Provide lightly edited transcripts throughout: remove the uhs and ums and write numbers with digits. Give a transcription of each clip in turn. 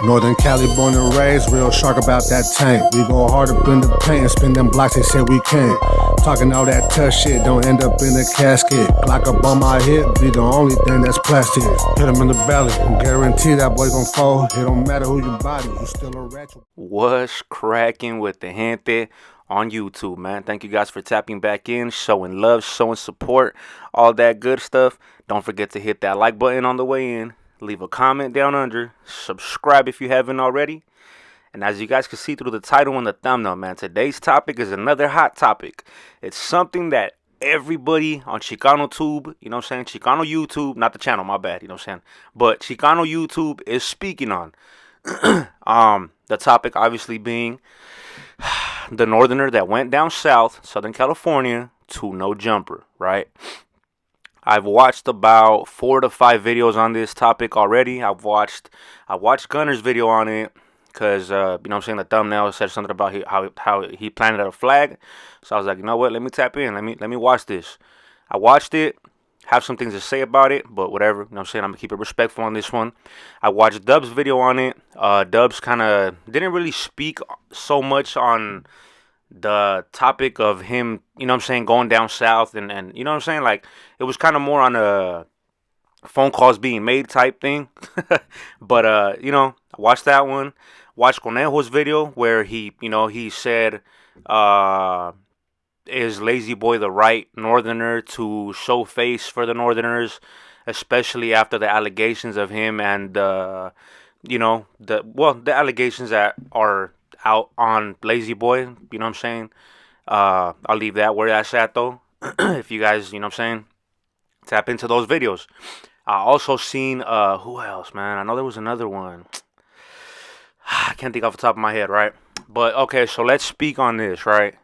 Northern Cali born and raised, real shark about that tank. We go hard up in the paint and spin them blocks, they said we can't. Talking all that tough shit, don't end up in a casket. Glock up on my hip, be the only thing that's plastic. Hit him in the belly, guarantee that boy gon' fall. It don't matter who you body, you still a ratchet. What's cracking with the gente on YouTube, man? Thank you guys for tapping back in, showing love, showing support, all that good stuff. Don't forget to hit that like button on the way in. Leave a comment down under. Subscribe if you haven't already. And as you guys can see through the title and the thumbnail, man, today's topic is another hot topic. It's something that everybody on Chicano Tube, you know what I'm saying? Chicano YouTube, not the channel, my bad, you know what I'm saying? But Chicano YouTube is speaking on. The topic obviously being the northerner that went down south, Southern California, to no jumper, right? I've watched about 4 to 5 videos on this topic already. I watched Gunner's video on it because, you know what I'm saying, the thumbnail said something about how he planted a flag. So I was like, you know what, let me tap in. Let me watch this. I watched it, have some things to say about it, but whatever. You know what I'm saying, I'm going to keep it respectful on this one. I watched Dub's video on it. Dub's kind of didn't really speak so much on the topic of him, you know what I'm saying, going down south and you know what I'm saying, like it was kind of more on a phone calls being made type thing. But you know, I watched that one. Watched Conejo's video where he said is Lazy Boy the right northerner to show face for the northerners, especially after the allegations of him and the allegations that are out on Lazy Boy, you know what I'm saying? I'll leave that where that's at though. If you guys, you know what I'm saying, tap into those videos. I also seen who else, man? I know there was another one. I can't think off the top of my head, right? But okay, so let's speak on this, right?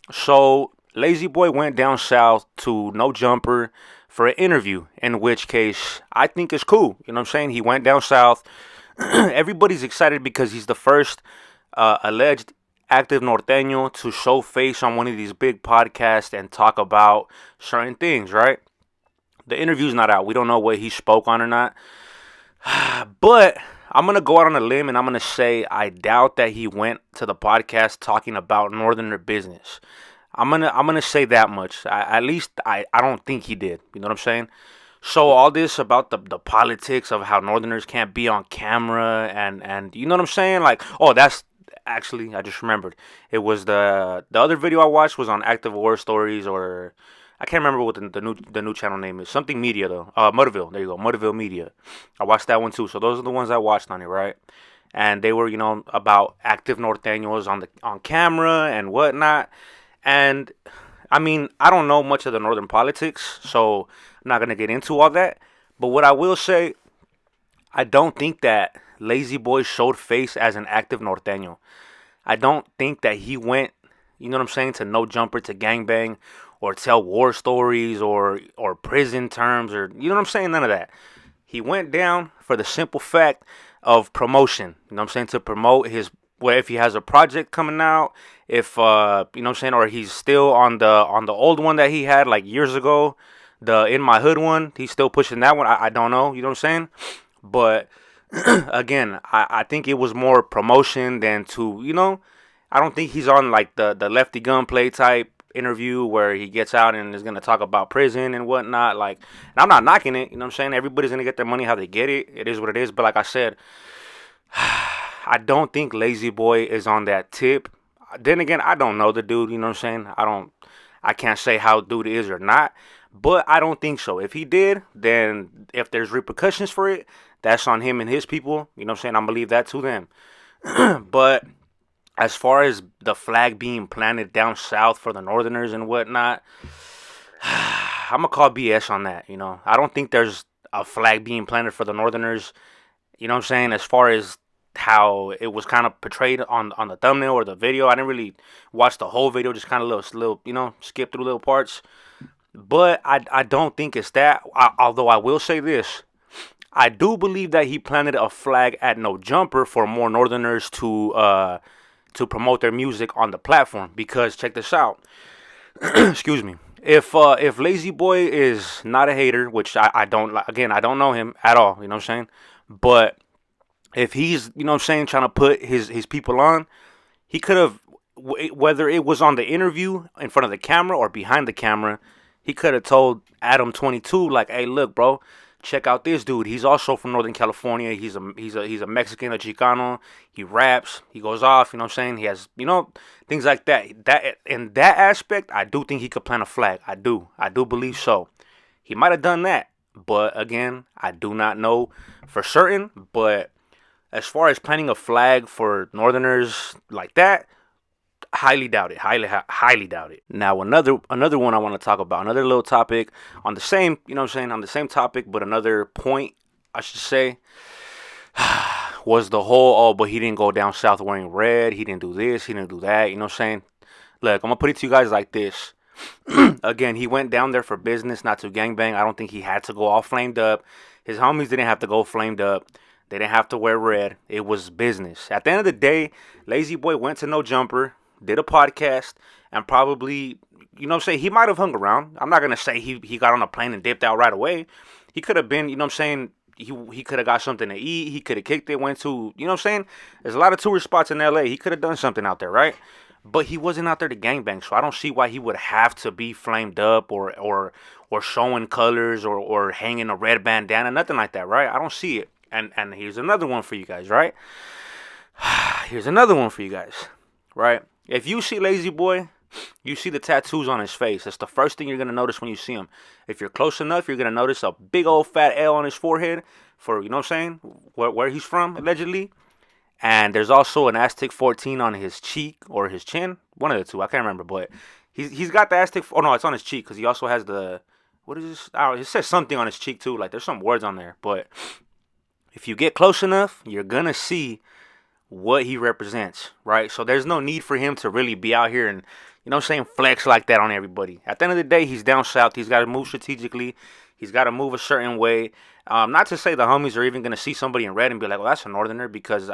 So Lazy Boy went down south to No Jumper for an interview, in which case I think it's cool. You know what I'm saying? He went down south. Everybody's excited because he's the first alleged active norteño to show face on one of these big podcasts and talk about certain things, right? The interview's not out. We don't know what he spoke on or not. But I'm going to go out on a limb and I'm going to say I doubt that he went to the podcast talking about northerner business. I'm gonna say that much. At least I don't think he did. You know what I'm saying? So all this about the politics of how northerners can't be on camera and you know what I'm saying? Like, oh, that's actually, I just remembered. It was the other video I watched was on Active War Stories, or I can't remember what the new channel name is. Something Media though. Mudaville. There you go. Mudaville Media. I watched that one too. So those are the ones I watched on it, right? And they were, you know, about active norteños on camera and whatnot. And I mean, I don't know much of the northern politics, so I'm not gonna get into all that. But what I will say, I don't think that Lazy Boy showed face as an active norteño. I don't think that he went, you know what I'm saying, to No Jumper to gangbang or tell war stories or prison terms or, you know what I'm saying, none of that. He went down for the simple fact of promotion, you know what I'm saying, to promote his, well, if he has a project coming out, if, you know what I'm saying, or he's still on the old one that he had like years ago, the In My Hood one, he's still pushing that one. I don't know, you know what I'm saying? But again, I think it was more promotion than to, you know, I don't think he's on like the Lefty Gunplay type interview where he gets out and is going to talk about prison and whatnot. Like, and I'm not knocking it, you know what I'm saying? Everybody's going to get their money how they get it. It is what it is. But like I said, I don't think Lazy Boy is on that tip. Then again, I don't know the dude, you know what I'm saying? I can't say how dude is or not, but I don't think so. If he did, then if there's repercussions for it, that's on him and his people. You know what I'm saying? I'm going to leave that to them. But as far as the flag being planted down south for the northerners and whatnot, I'm going to call BS on that, you know. I don't think there's a flag being planted for the northerners, you know what I'm saying, as far as how it was kind of portrayed on the thumbnail or the video. I didn't really watch the whole video, just kind of little, you know, skip through little parts. But I don't think it's that. Although I will say this, I do believe that he planted a flag at No Jumper for more northerners to promote their music on the platform. Because check this out, excuse me. If Lazy Boy is not a hater, which I don't, again, I don't know him at all, you know what I'm saying? But if he's, you know what I'm saying, trying to put his people on, he could have, whether it was on the interview in front of the camera or behind the camera, he could have told Adam 22 like, "Hey, look, bro, check out this dude. He's also from Northern California. He's a Mexican, a Chicano. He raps. He goes off. You know what I'm saying? He has, things like that. That in that aspect, I do think he could plant a flag. I do believe so. He might have done that, but again, I do not know for certain. But as far as planting a flag for Northerners like that, highly doubt it. Highly doubt it. Now another one I want to talk about, another little topic on the same, on the same topic, but another point I should say, was the whole, but he didn't go down south wearing red, he didn't do this, he didn't do that, you know what I'm saying? Look, I'm gonna put it to you guys like this. Again, he went down there for business, not to gangbang. I don't think he had to go all flamed up. His homies didn't have to go flamed up. They didn't have to wear red. It was business. At the end of the day, Lazy Boy went to No Jumper, did a podcast, and probably, he might have hung around. I'm not going to say he got on a plane and dipped out right away. He could have been, he could have got something to eat. He could have kicked it, went to, there's a lot of tourist spots in LA. He could have done something out there, right? But he wasn't out there to gangbang, so I don't see why he would have to be flamed up or showing colors or hanging a red bandana, nothing like that, right? I don't see it. And here's another one for you guys, right? Here's another one for you guys, right? If you see Lazy Boy, you see the tattoos on his face. That's the first thing you're going to notice when you see him. If you're close enough, you're going to notice a big old fat L on his forehead for, where he's from, allegedly. And there's also an Aztec 14 on his cheek or his chin. One of the two. I can't remember. But he's got the Aztec. Oh, no, it's on his cheek because he also has the. What is this? I don't know. It says something on his cheek, too. Like, there's some words on there. But if you get close enough, you're going to see what he represents, right? So there's no need for him to really be out here and, flex like that on everybody. At the end of the day, he's down south. He's got to move strategically. He's got to move a certain way. Not to say the homies are even going to see somebody in red and be like, well, that's a Northerner, because,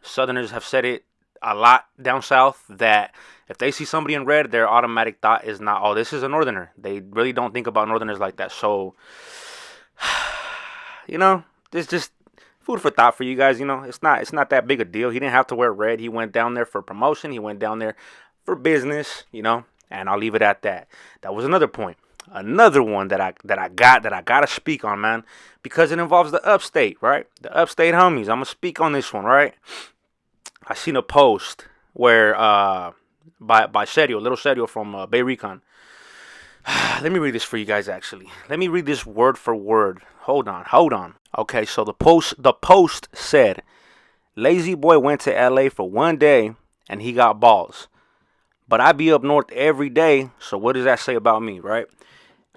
Southerners have said it a lot down south that if they see somebody in red, their automatic thought is not, oh, this is a Northerner. They really don't think about Northerners like that. So, there's just food for thought for you guys. It's not that big a deal. He didn't have to wear red. He went down there for promotion. He went down there for business, and I'll leave it at that. That was another point. Another one that I gotta speak on, man, because it involves the Upstate, right? The Upstate homies. I'm gonna speak on this one, right? I seen a post where by Serio, little Serio from Bay Recon. Let me read this for you guys, actually. Let me read this word for word. Hold on. Okay, so the post said, Lazy Boy went to LA for one day and he got balls. But I be up north every day, so what does that say about me, right?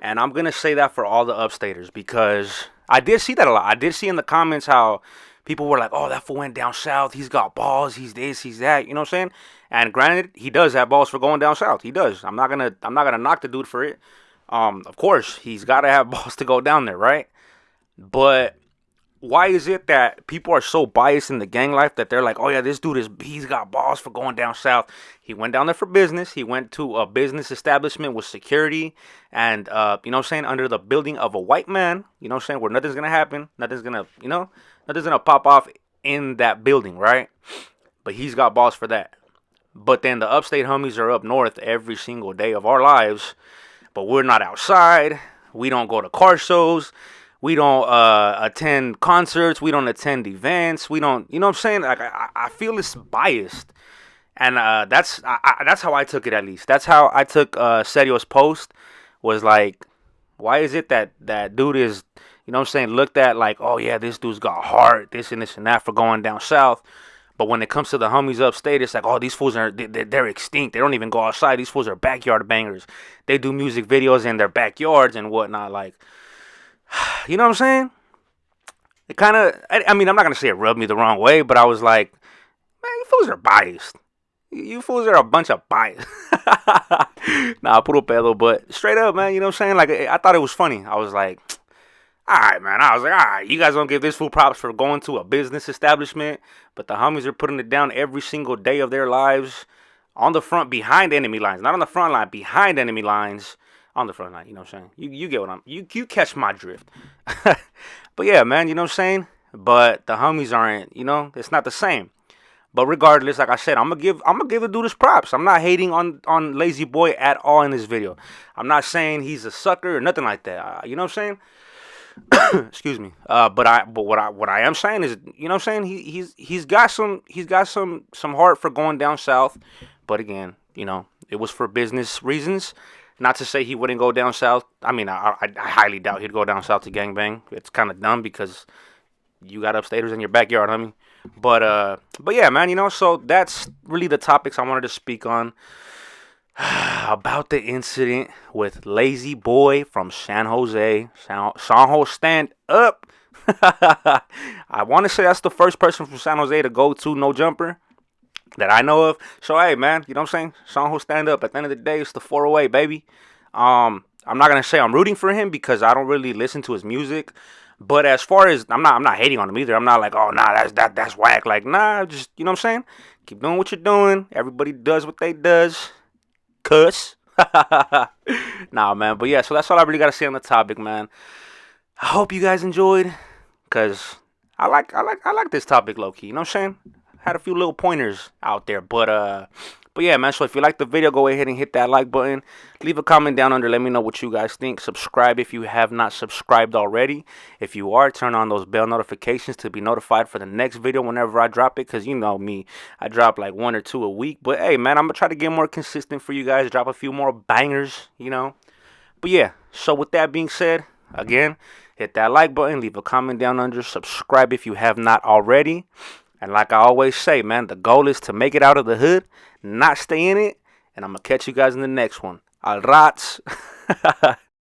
And I'm going to say that for all the Upstaters, because I did see that a lot. I did see in the comments how people were like, oh, that fool went down south. He's got balls. He's this, he's that. You know what I'm saying? And granted, he does have balls for going down south. He does. I'm not gonna knock the dude for it. Of course, he's got to have balls to go down there, right? But why is it that people are so biased in the gang life that they're like, oh yeah, this dude he's got balls for going down south. He went down there for business. He went to a business establishment with security and, under the building of a white man, where nothing's going to happen. Nothing's going to pop off in that building, right? But he's got balls for that. But then the Upstate homies are up north every single day of our lives, but we're not outside. We don't go to car shows. We don't attend concerts. We don't attend events. We don't, you know what I'm saying? Like, I feel it's biased. And that's how I took it, at least. That's how I took Serio's post, was like, why is it that dude is, looked at like, oh yeah, this dude's got heart, this and that for going down south. But when it comes to the homies upstate, it's like, oh, these fools they're extinct. They don't even go outside. These fools are backyard bangers. They do music videos in their backyards and whatnot. Like, you know what I'm saying? It kind of, I'm not going to say it rubbed me the wrong way, but I was like, man, you fools are biased. You fools are a bunch of bias. Nah, puro pedo, but straight up, man, you know what I'm saying? Like, I thought it was funny. I was like, all right, man. I was like, all right, you guys don't give this fool props for going to a business establishment, but the homies are putting it down every single day of their lives on the front, behind enemy lines. Not on the front line, behind enemy lines. On the front line, you know what I'm saying? You get what you catch my drift. But yeah, man, you know what I'm saying? but the homies aren't. You know, it's not the same. But regardless, like I said, I'm gonna give the dude his props. I'm not hating on Lazy Boy at all in this video. I'm not saying he's a sucker or nothing like that. You know what I'm saying? Excuse me. But what I am saying is, you know what I'm saying? He's got some heart for going down south. But again, you know, it was for business reasons. Not to say he wouldn't go down south. I mean, I highly doubt he'd go down south to gangbang. It's kind of dumb because you got upstaters in your backyard, homie. But yeah, man, you know, so that's really the topics I wanted to speak on about the incident with Lazy Boy from San Jose. San Jose, stand up. I want to say that's the first person from San Jose to go to No Jumper that I know of. So hey, man, you know what I'm saying? San Jose, stand up. At the end of the day, it's the 408, baby. I'm not gonna say I'm rooting for him because I don't really listen to his music. But as far as I'm not hating on him either. I'm not like, oh nah, that's whack. Like nah, just you know what I'm saying. Keep doing what you're doing. Everybody does what they does. Cuss. Nah, man. But yeah, so that's all I really gotta say on the topic, man. I hope you guys enjoyed, cause I like this topic low key. You know what I'm saying? Had a few little pointers out there, but yeah, man. So if you like the video, go ahead and hit that like button. Leave a comment down under. Let me know what you guys think. Subscribe if you have not subscribed already. If you are, turn on those bell notifications to be notified for the next video whenever I drop it. Because you know me, I drop like 1 or 2 a week. But hey, man, I'm going to try to get more consistent for you guys. Drop a few more bangers, you know. But yeah, so with that being said, again, hit that like button. Leave a comment down under. Subscribe if you have not already. And like I always say, man, the goal is to make it out of the hood, not stay in it. And I'm going to catch you guys in the next one. Al rats.